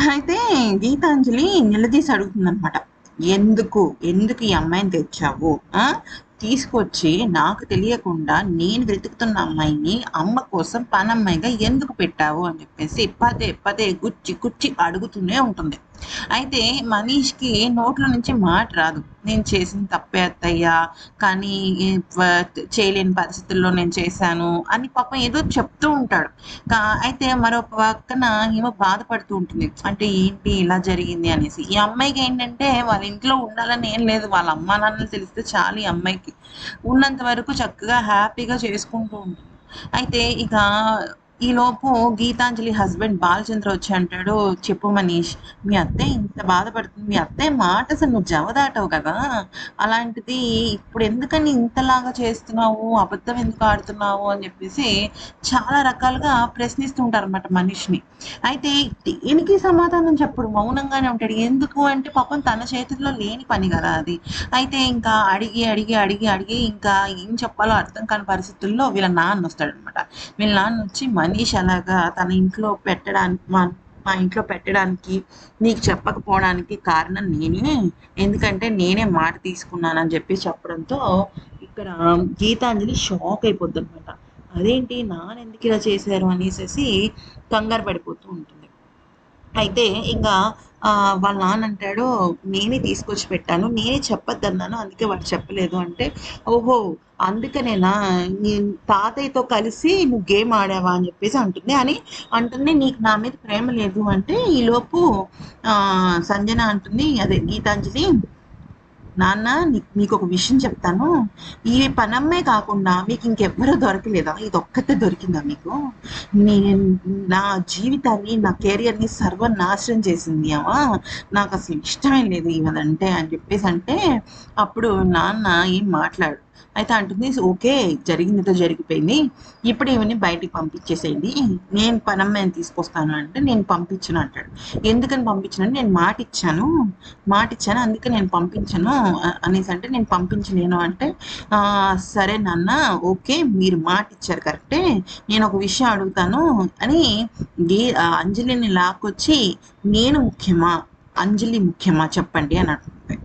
అయితే గీతాంజలి నిలదీసి అడుగుతుందనమాట. ఎందుకు ఎందుకు ఈ అమ్మాయిని తెచ్చావు? తీసుకొచ్చి నాకు తెలియకుండా నేను వెతుకుతున్న అమ్మాయిని అమ్మ కోసం పనమ్మాయిగా ఎందుకు పెట్టావు అని చెప్పేసి పదే పదే గుచ్చి గుచ్చి అడుగుతూనే ఉంటుంది. అయితే మనీష్కి నోట్ల నుంచి మాట రాదు. నేను చేసిన తప్పే అత్తయ్యా, కానీ చేయలేని పరిస్థితుల్లో నేను చేశాను అని పాపం ఏదో చెప్తూ ఉంటాడు. అయితే మరో పక్కన ఏమో బాధపడుతూ ఉంటుంది. అంటే ఏంటి ఇలా జరిగింది అనేసి. ఈ అమ్మాయికి ఏంటంటే వాళ్ళ ఇంట్లో ఉండాలని ఏం లేదు. వాళ్ళ అమ్మా నాన్నలు తెలిస్తే చాలు ఈ అమ్మాయికి. ఉన్నంత వరకు చక్కగా హ్యాపీగా చేసుకుంటూ ఉంటుంది. అయితే ఇక ఈలోపు గీతాంజలి హస్బెండ్ బాలచంద్ర వచ్చి అంటాడు, చెప్పు మనీష్, మీ అత్తయ్య ఇంత బాధపడుతుంది, మీ అత్తయ్య మాట అసలు నువ్వు జవదాటవు కదా, అలాంటిది ఇప్పుడు ఎందుకని ఇంతలాగా చేస్తున్నావు, అబద్ధం ఎందుకు ఆడుతున్నావు అని చెప్పేసి చాలా రకాలుగా ప్రశ్నిస్తూ ఉంటారు అనమాట మనీష్ని. అయితే దేనికి సమాధానం చెప్పడు, మౌనంగానే ఉంటాడు. ఎందుకు అంటే పాపం తన చేతుల్లో లేని పని కదా అది. అయితే ఇంకా అడిగి అడిగి అడిగి అడిగి ఇంకా ఏం చెప్పాలో అర్థం కాని పరిస్థితుల్లో వీళ్ళ నాన్న వస్తాడనమాట. వీళ్ళ నాన్న వచ్చి మనీష్ అలాగా తన ఇంట్లో పెట్టడానికి మా ఇంట్లో పెట్టడానికి నీకు చెప్పకపోవడానికి కారణం నేనే, ఎందుకంటే నేనే మాట తీసుకున్నానని చెప్పి చెప్పడంతో ఇక్కడ గీతాంజలి షాక్ అయిపోద్ది అనమాట. అదేంటి నాన్న ఎందుకు ఇలా చేశారు అనేసి కంగారు పడిపోతూ ఉంటుంది. అయితే ఇంకా వాళ్ళ నాన్న అంటాడు, నేనే తీసుకొచ్చి పెట్టాను, నేనే చెప్పొద్దన్నాను, అందుకే వాడు చెప్పలేదు అంటే, ఓహో అందుకనేనా నీ తాతయ్యతో కలిసి నువ్వు గేమ్ ఆడావా అని చెప్పేసి అంటుంది. నీకు నా మీద ప్రేమ లేదు అంటే ఈలోపు సంజన అంటుంది, అదే గీతాంజలి, నాన్న మీకు ఒక విషయం చెప్తాను, ఈ పనమ్మే కాకుండా మీకు ఇంకెవ్వరూ దొరకలేదా, ఇది ఒక్కతే దొరికిందా మీకు, నేను నా జీవితాన్ని నా కెరియర్ని సర్వనాశనం చేసింది అమ్మా, నాకు అసలు ఇష్టమే లేదు ఇవదంటే అని చెప్పేసి అంటే అప్పుడు నాన్న ఏం మాట్లాడు. అయితే అంటుంది, ఓకే జరిగిందితో జరిగిపోయింది, ఇప్పుడు ఇవన్నీ బయటికి పంపించేసేయండి, నేను పనమ్మాయిని తీసుకొస్తాను అంటే నేను పంపించను అంటాడు. ఎందుకని పంపించను, నేను మాట ఇచ్చాను అందుకే నేను పంపించను అనేసి అంటే, నేను పంపించలేను అంటే, సరే నాన్న ఓకే మీరు మాట ఇచ్చారు కరెక్టే, నేను ఒక విషయం అడుగుతాను అని అంజలిని లాక్కొచ్చి, నేను ముఖ్యమా అంజలి ముఖ్యమా చెప్పండి అని అంటుంది.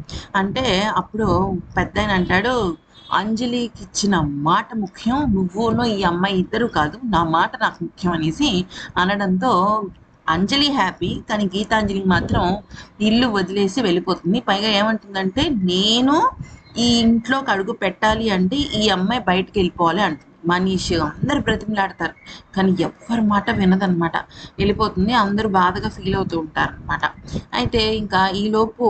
అంటే అప్పుడు పెద్ద అంటాడు, అంజలికి ఇచ్చిన మాట ముఖ్యం, నువ్వును ఈ అమ్మాయి ఇద్దరు కాదు, నా మాట నాకు ముఖ్యం అనేసి అనడంతో అంజలి హ్యాపీ, కానీ గీతాంజలి మాత్రం ఇల్లు వదిలేసి వెళ్ళిపోతుంది. పైగా ఏమంటుందంటే, నేను ఈ ఇంట్లోకి అడుగు పెట్టాలి అంటే ఈ అమ్మాయి బయటకు వెళ్ళిపోవాలి అంటుంది. మనీష్ అందరు బ్రతిమలాడతారు, కానీ ఎవ్వరి మాట వినదనమాట, వెళ్ళిపోతుంది. అందరూ బాధగా ఫీల్ అవుతూ ఉంటారు అనమాట. అయితే ఇంకా ఈలోపు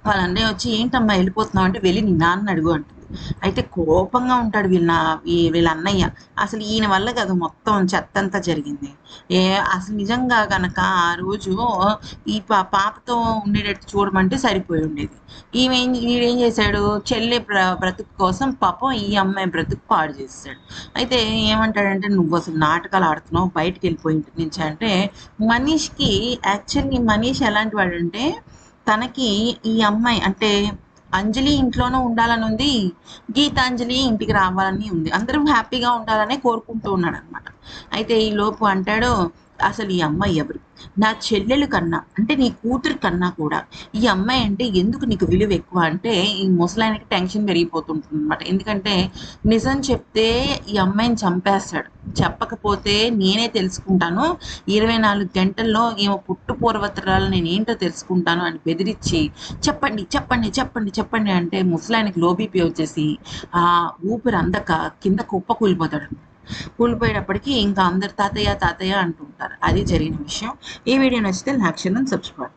వాళ్ళ అన్నయ్య వచ్చి, ఏంటమ్మా వెళ్ళిపోతున్నావు అంటే, వెళ్ళి నీ నాన్న అడుగు అంటుంది. అయితే కోపంగా ఉంటాడు వీళ్ళ అన్నయ్య, అసలు ఈయన వల్ల కదా మొత్తం చెత్తంతా జరిగింది. అసలు నిజంగా కనుక ఆ రోజు ఈ పాపతో ఉండేటట్టు చూడమంటే సరిపోయి ఉండేది. వీడేం చేశాడు, చెల్లె బ్రతుకు కోసం పాపం ఈ అమ్మాయి బ్రతుకు పాడు చేస్తాడు. అయితే ఏమంటాడంటే, నువ్వు అసలు నాటకాలు ఆడుతున్నావు, బయటకు వెళ్ళిపోయి ఇంటి నుంచి అంటే, మనీష్కి యాక్చువల్లీ మనీష్ ఎలాంటి వాడంటే, తనకి ఈ అమ్మాయి అంటే అంజలి ఇంట్లోనూ ఉండాలని ఉంది, గీతాంజలి ఇంటికి రావాలని ఉంది, అందరం హ్యాపీగా ఉండాలనే కోరుకుంటూ ఉన్నాడు అనమాట. అయితే ఈ లోపు అంటాడు, అసలు ఈ అమ్మాయి ఎవరు, నా చెల్లెలు కన్నా అంటే నీ కూతురు కన్నా కూడా ఈ అమ్మాయి అంటే ఎందుకు నీకు విలువ ఎక్కువ అంటే, ఈ ముసలాయనకి టెన్షన్ పెరిగిపోతుంటుంది అనమాట. ఎందుకంటే నిజం చెప్తే ఈ అమ్మాయిని చంపేస్తాడు, చెప్పకపోతే నేనే తెలుసుకుంటాను, 24 గంటల్లో ఏమో పుట్టు పూర్వతరాలు నేను ఏంటో తెలుసుకుంటాను అని బెదిరించి, చెప్పండి చెప్పండి చెప్పండి చెప్పండి అంటే ముసలాయనకి లో బీపీ వచ్చేసి ఆ ఊపిరి అందక కింద కుప్ప కూలిపోతాడు. కూలిపోయేటప్పటికి ఇంకా అందరు తాతయ్య తాతయ్య అంటుంటారు. అది జరిగిన విషయం. ఈ వీడియో నచ్చితే లైక్ చేయండి, సబ్స్క్రైబ్.